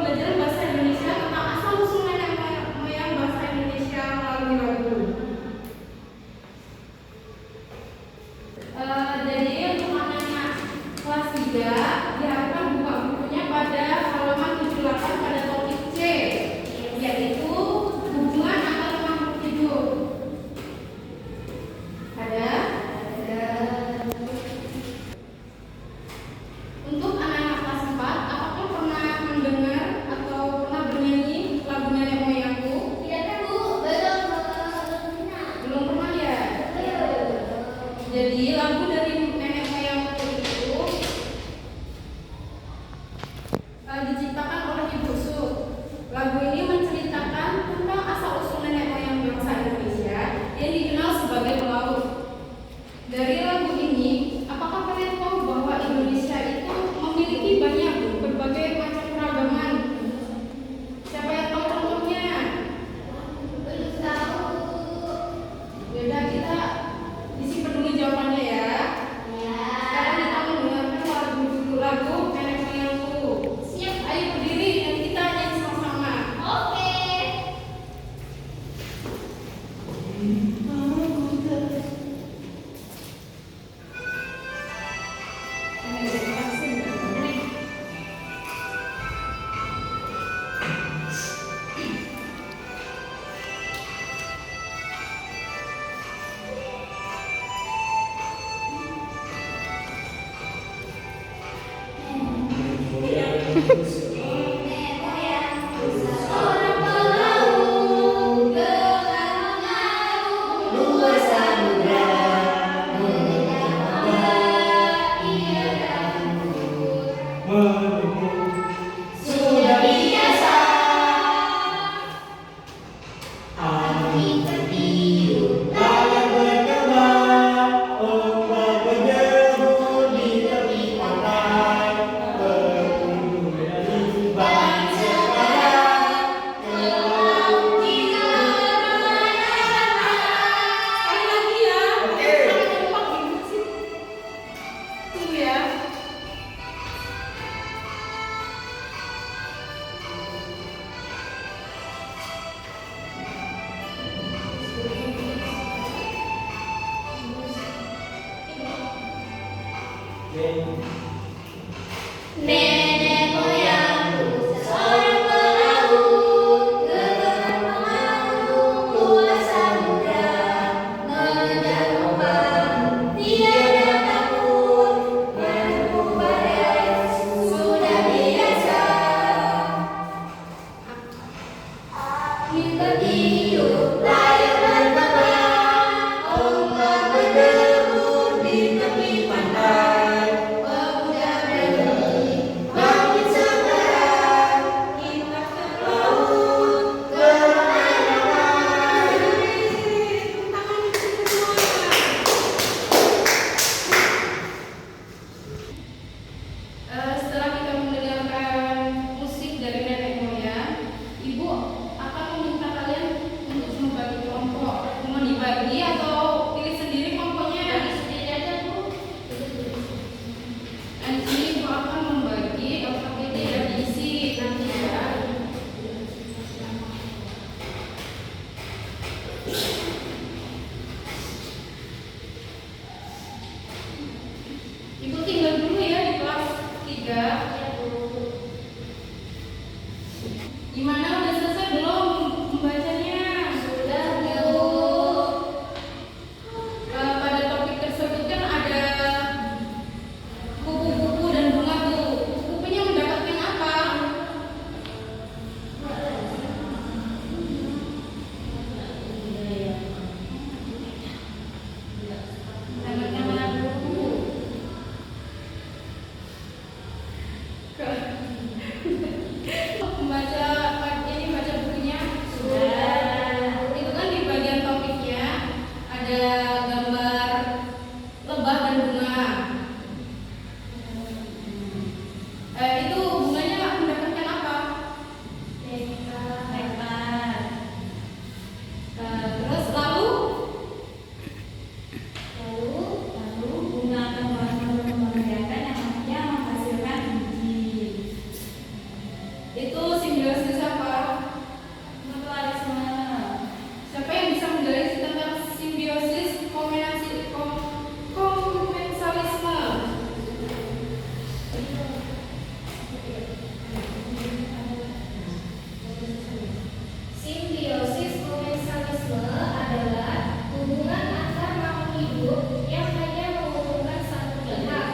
pembelajaran bahasa Indonesia tentang asal-usul nenek moyang bahasa Indonesia melalui lagu. Jadi untuk anak-anak kelas 3 diharapkan buka bukunya pada halaman 78 pada topik C, yaitu hubungan antar makhluk hidup. Ada? Untuk anak-anak kelas 4, apakah pernah mendengar atau pernah bernyanyi lagu nenek moyangku? Tidak, Bu. Belum pernah ya? Jadi lagu dari nenek moyangku itu diciptakan oleh Ibu Su. Lagu ini menceritakan tentang asal-usul nenek moyang bangsa Indonesia yang dikenal sebagai pelaut. Dari lagu ini, apakah kalian tahu bahwa Indonesia itu memiliki banyak berbagai macam keragaman? Siapa yang tahu contohnya? Belum tahu. Yaudah, kita disimpan dulu jawabannya ya. Sekarang kita mendengarkan lagu nenek moyangku. Siap. Ayo berdiri dan kita nyanyi sama-sama. Oke. Nenek moyangku seorang pelaut, dengan mengaruh luas samudra, mendengar ombak ia takut. Sudah biasa angin tertiup, layar berdebar, ombak berdebu di tepi pantai. Balik sekarang ke laut kita bermain. Sekali lagi ya. Oke. Jangan lupa gitu sih. Tunggu ya. Nenek moyangku seorang pelaut, dengan mengaruh luas samudra, mengejar ombak tiada takut, menempuh badai sudah biasa. Angin tertiup, layar berdebar, ombak berdebu di tepi pantai. Pemuda berani bangkit sekarang, kita ke laut berenang-renang. Tangan di situ semua. Setelah kita mendengarkan musik dari nenek moyang, Ibu akan meminta kalian untuk membagi kelompok. Mau dibagi atau pilih sendiri kelompoknya? Bagi sendiri aja, Bu. Nanti Ibu akan membagi LKPD dan diisi nanti ya. Ibu tinggal dulu ya di kelas 3. Gimana, udah selesai belum membacanya? Sudah, Bu. Pada topik tersebut kan ada kupu-kupu dan bunga tuh. Kupu-kupunya mendapatkan apa? Mendapatkan lagu. Membaca part ini Itu simbiosis apa? Mutualisme. Siapa yang bisa menjelaskan tentang simbiosis komensalisme? Simbiosis komensalisme adalah hubungan antar makhluk hidup yang hanya menguntungkan satu pihak.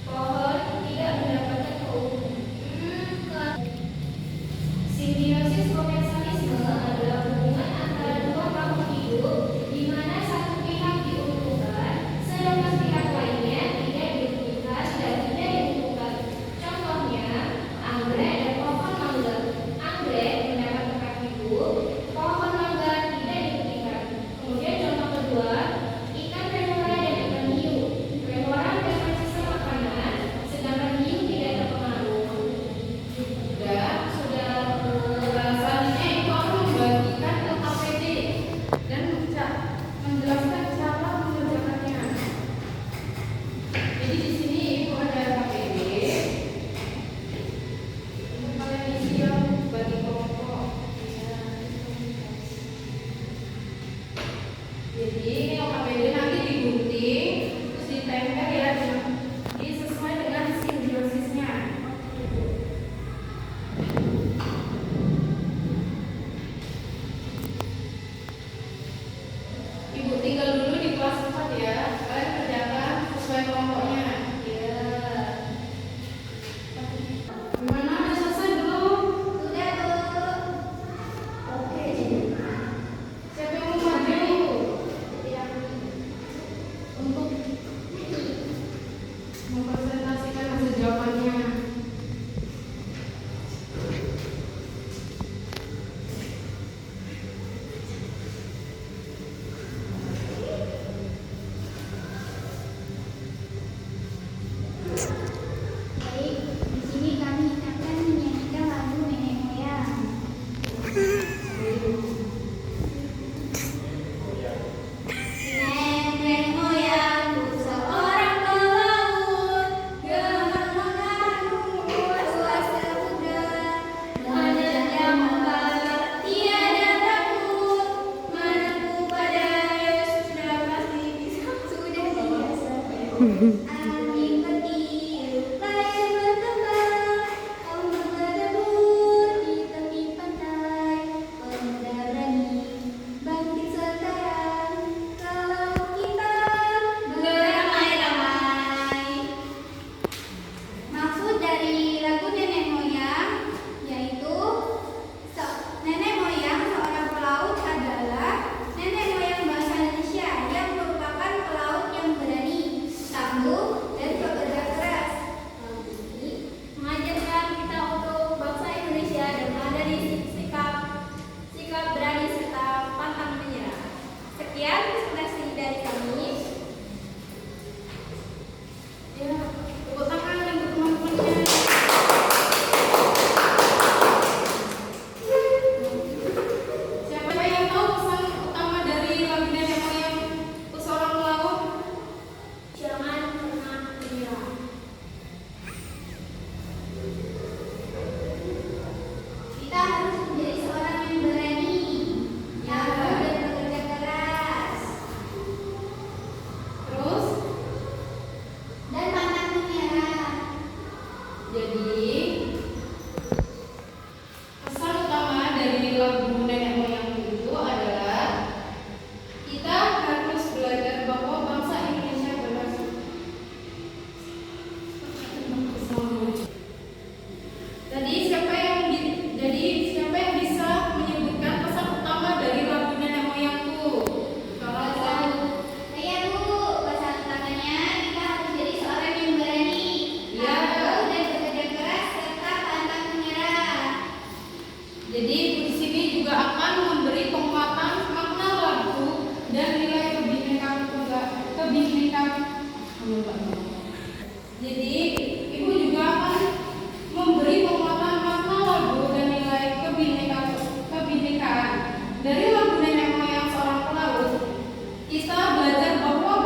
Pohon tidak mendapatkan keuntungan. Simbiosis komensalisme adalah hubungan antara dua makhluk hidup di mana satu pihak diuntungkan, sedangkan pihak lainnya tidak diuntungkan dan tidak diuntungkan. Contohnya, anggrek dan pohon mangga. Anggrek mendapat tempat hidup, pohon mangga tidak diuntungkan. Kemudian contoh kedua, ikan remora dan ikan hiu. Remora mendapat sisa makanan, sedangkan hiu tidak terpengaruh. Sudah selanjutnya itu akan membagikan LKPD dan menjelaskan cara mengerjakannya. Jadi di sini ibu ada LKPD. Untuk kalian isi yang bagi kelompok. Jadi ini LKPD nanti digunting terus ditempel ya, jadi sesuai dengan simbiosisnya. Ibu tinggal dulu di kelas 4 ya. Kalian kerjakan sesuai kelompoknya. Ya. Gimana? Udah selesai belum? Sudah, Bu. Oke. Siapa yang mau maju untuk mempresentasikan hasil jawabannya? Baik, di sini kami akan menyanyikan lagu Nenek Moyang. Nenek moyangku seorang pelaut, gemar mengandung luas samudra, menerjang ombak tiada takut, menempuh pada Yesus sudah pasti sudah biasa. Angin bertiup, layar bertembang, ombak berdebur di tepi pantai. Pemuda berani bangkit sekarang, kalau kita beramai-ramai. Maksud dari lagu Nenek Moyang yaitu nenek moyang seorang pelaut adalah nenek moyang bangsa Indonesia yang merupakan pelaut yang berani, tangguh, dan bekerja keras. Hal ini mengajarkan kita untuk bangsa Indonesia dan dari sikap berani serta pantang menyerah. Sekian presentasi dari kami. Ya, tepuk tangan untuk teman-temannya. Siapa yang tahu pesan utama dari lagu Nenek Moyang Seorang Pelaut? Jangan pernah menyerah. Kita harus menjadi seorang yang berani, tangguh, dan bekerja keras, Terus, dan pantang menyerah. jadi pesan utama dari lagu Nenek Moyang itu adalah kita harus belajar bahwa bangsa Indonesia berhasil. Siapa yang bisa menyebutkan pesan utama dari lagu Nenek Moyangku? Kalau tahu, Saya Bu, pesan utamanya kita harus jadi seorang yang berani, Ya. tangguh, dan bekerja keras serta pantang menyerah. jadi di sini juga akan memberi penguatan makna lagu dan nilai kebinekaan. Jadi ibu juga akan memberi penguatan makna lagu dan nilai kebinekaan. Dari lagu Nenek Moyang Seorang Pelaut, kita belajar bahwa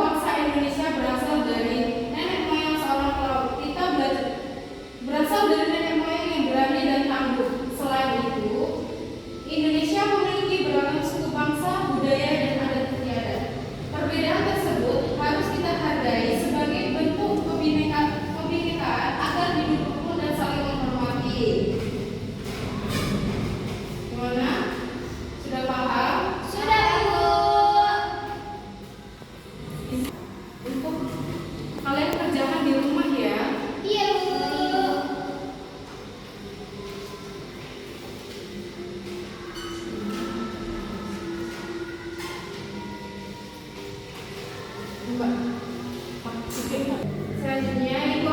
Selanjutnya Ibu